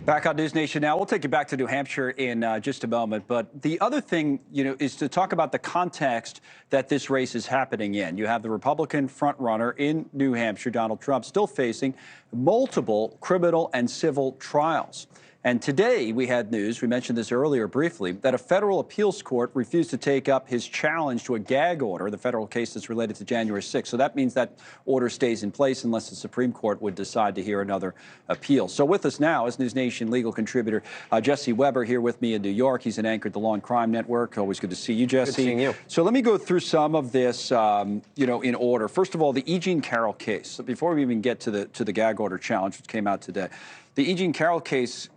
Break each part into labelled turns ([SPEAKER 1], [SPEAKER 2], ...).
[SPEAKER 1] Back on NewsNation Now. We'll take you back to New Hampshire in just a moment. But the other thing, is to talk about the context that this race is happening in. You have the Republican frontrunner in New Hampshire, Donald Trump, still facing multiple criminal and civil trials. And today we had news, we mentioned this earlier briefly, that a federal appeals court refused to take up his challenge to a gag order, the federal case that's related to January 6th. So that means that order stays in place unless the Supreme Court would decide to hear another appeal. So with us now is NewsNation legal contributor Jesse Weber here with me in New York. He's an anchor at the Law and Crime Network. Always good to see you, Jesse.
[SPEAKER 2] Good seeing you.
[SPEAKER 1] So let me go through some of this, in order. First of all, the E. Carroll case. So before we even get to the gag order challenge, which came out today, the E. Carroll case,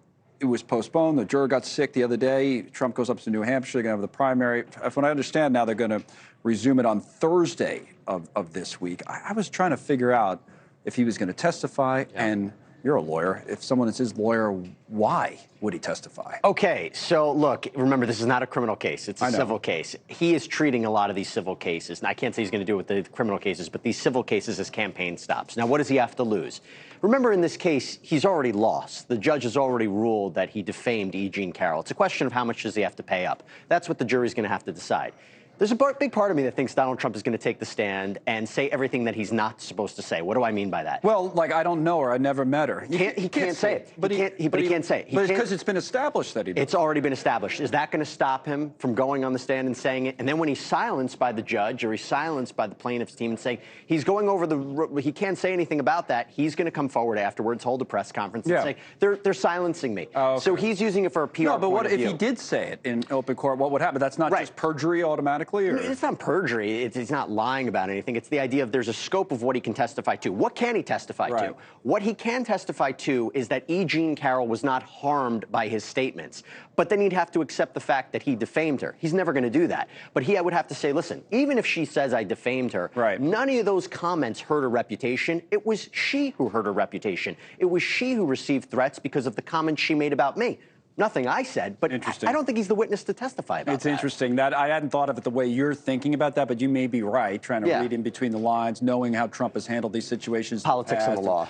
[SPEAKER 1] it was postponed. The juror got sick the other day. Trump goes up to New Hampshire. They're going to have the primary. From what I understand now, they're going to resume it on Thursday of this week. I was trying to figure out if he was going to testify, and you're a lawyer. If someone is his lawyer, why would he testify?
[SPEAKER 2] Okay, so look, remember, this is not a criminal case. It's a civil case. He is treating a lot of these civil cases, and I can't say he's going to do it with the criminal cases, but these civil cases as campaign stops. Now, what does he have to lose? Remember, in this case, he's already lost. The judge has already ruled that he defamed E. Carroll. It's a question of how much does he have to pay up. That's what the jury's going to have to decide. There's a big part of me that thinks Donald Trump is going to take the stand and say everything that he's not supposed to say. What do I mean by that?
[SPEAKER 1] Well, like, I don't know her. I never met her.
[SPEAKER 2] He can't say it. But he can't say it.
[SPEAKER 1] But it's because it's been established that he did.
[SPEAKER 2] It's already been established. Is that going to stop him from going on the stand and saying it? And then when he's silenced by the judge or he's silenced by the plaintiff's team and saying he's going over he can't say anything about that, he's going to come forward afterwards, hold a press conference and say, they're silencing me. Oh, okay. So he's using it for a PR
[SPEAKER 1] No, but what if
[SPEAKER 2] he
[SPEAKER 1] did say it in open court? What would happen? That's not just perjury automatically? Or?
[SPEAKER 2] It's not perjury. He's not lying about anything. It's the idea of there's a scope of what he can testify to. What can he testify to? What he can testify to is that E. Carroll was not harmed by his statements. But then he'd have to accept the fact that he defamed her. He's never going to do that. But he would have to say, listen, even if she says I defamed her, none of those comments hurt her reputation. It was she who hurt her reputation. It was she who received threats because of the comments she made about me. Nothing I said, but I don't think he's the witness to testify about that.
[SPEAKER 1] It's interesting. That I hadn't thought of it the way you're thinking about that, but you may be right, trying to read in between the lines, knowing how Trump has handled these situations.
[SPEAKER 2] Politics and the law.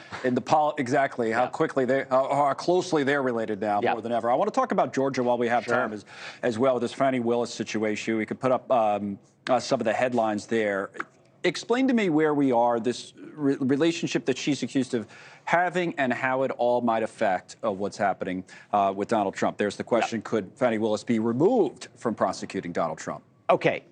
[SPEAKER 1] Exactly, how quickly how closely they're related now, more than ever. I want to talk about Georgia while we have time as well, with this Fanny Willis situation. We could put up some of the headlines there. Explain to me where we are, this relationship that she's accused of having, and how it all might affect what's happening with Donald Trump. There's the question, could Fanny Willis be removed from prosecuting Donald Trump?
[SPEAKER 2] Okay,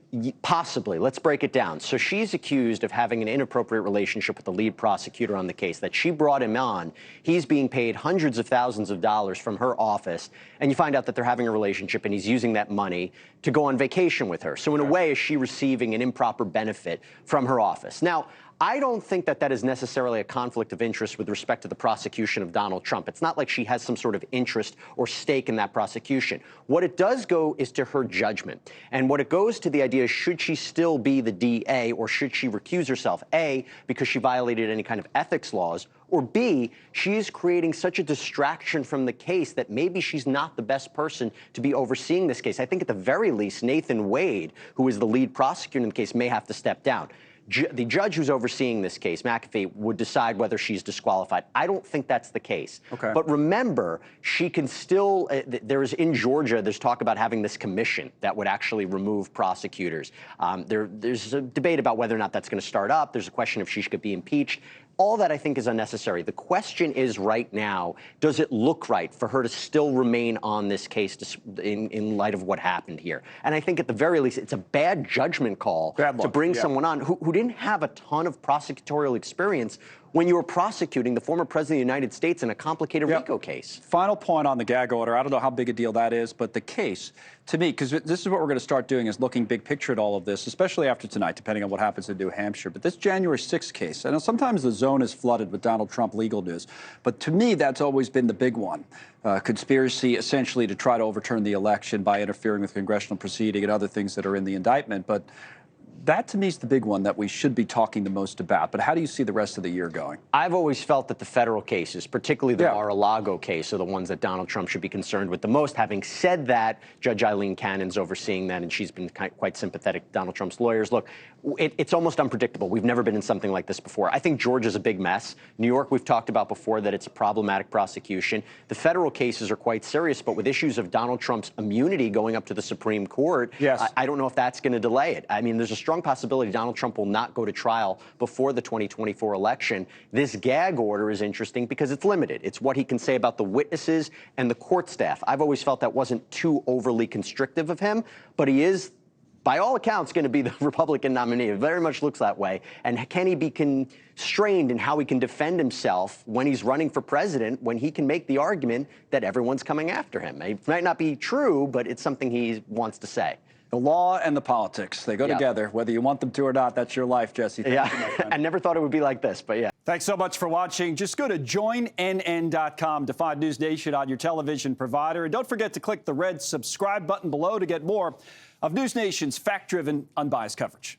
[SPEAKER 2] possibly. Let's break it down. So she's accused of having an inappropriate relationship with the lead prosecutor on the case, that she brought him on. He's being paid hundreds of thousands of dollars from her office, and you find out that they're having a relationship, and he's using that money to go on vacation with her. So in a way, is she receiving an improper benefit from her office? Now, I don't think that that is necessarily a conflict of interest with respect to the prosecution of Donald Trump. It's not like she has some sort of interest or stake in that prosecution. What it does go is to her judgment. And what it goes to the idea is, should she still be the DA, or should she recuse herself? A, because she violated any kind of ethics laws, or B, she is creating such a distraction from the case that maybe she's not the best person to be overseeing this case. I think at the very least, Nathan Wade, who is the lead prosecutor in the case, may have to step down. The judge who's overseeing this case, McAfee, would decide whether she's disqualified. I don't think that's the case. Okay. But remember, she can still, in Georgia, there's talk about having this commission that would actually remove prosecutors. There's a debate about whether or not that's going to start up. There's a question if she could be impeached. All that, I think, is unnecessary. The question is right now, does it look right for her to still remain on this case in light of what happened here? And I think at the very least, it's a bad judgment call to bring someone on who didn't have a ton of prosecutorial experience when you were prosecuting the former president of the United States in a complicated RICO case.
[SPEAKER 1] Final point on the gag order. I don't know how big a deal that is, but the case, to me, because this is what we're going to start doing, is looking big picture at all of this, especially after tonight, depending on what happens in New Hampshire. But this January 6th case, I know sometimes the zone is flooded with Donald Trump legal news, but to me, that's always been the big one. Conspiracy, essentially, to try to overturn the election by interfering with congressional proceeding and other things that are in the indictment. But that to me is the big one that we should be talking the most about. But how do you see the rest of the year going?
[SPEAKER 2] I've always felt that the federal cases, particularly the Mar-a-Lago case, are the ones that Donald Trump should be concerned with the most. Having said that, Judge Eileen Cannon's overseeing that, and she's been quite sympathetic to Donald Trump's lawyers. Look, it's almost unpredictable. We've never been in something like this before. I think Georgia's a big mess. New York, we've talked about before that it's a problematic prosecution. The federal cases are quite serious, but with issues of Donald Trump's immunity going up to the Supreme Court, I don't know if that's going to delay it. I mean, there's a strong possibility Donald Trump will not go to trial before the 2024 election. This gag order is interesting because it's limited. It's what he can say about the witnesses and the court staff. I've always felt that wasn't too overly constrictive of him, but he is, by all accounts, going to be the Republican nominee. It very much looks that way. And can he be constrained in how he can defend himself when he's running for president, when he can make the argument that everyone's coming after him? It might not be true, but it's something he wants to say.
[SPEAKER 1] The law and the politics, they go together, whether you want them to or not. That's your life, Jesse.
[SPEAKER 2] Thank you, I never thought it would be like this, but yeah.
[SPEAKER 1] Thanks so much for watching. Just go to joinnn.com to find News Nation on your television provider. And don't forget to click the red subscribe button below to get more of News Nation's fact-driven, unbiased coverage.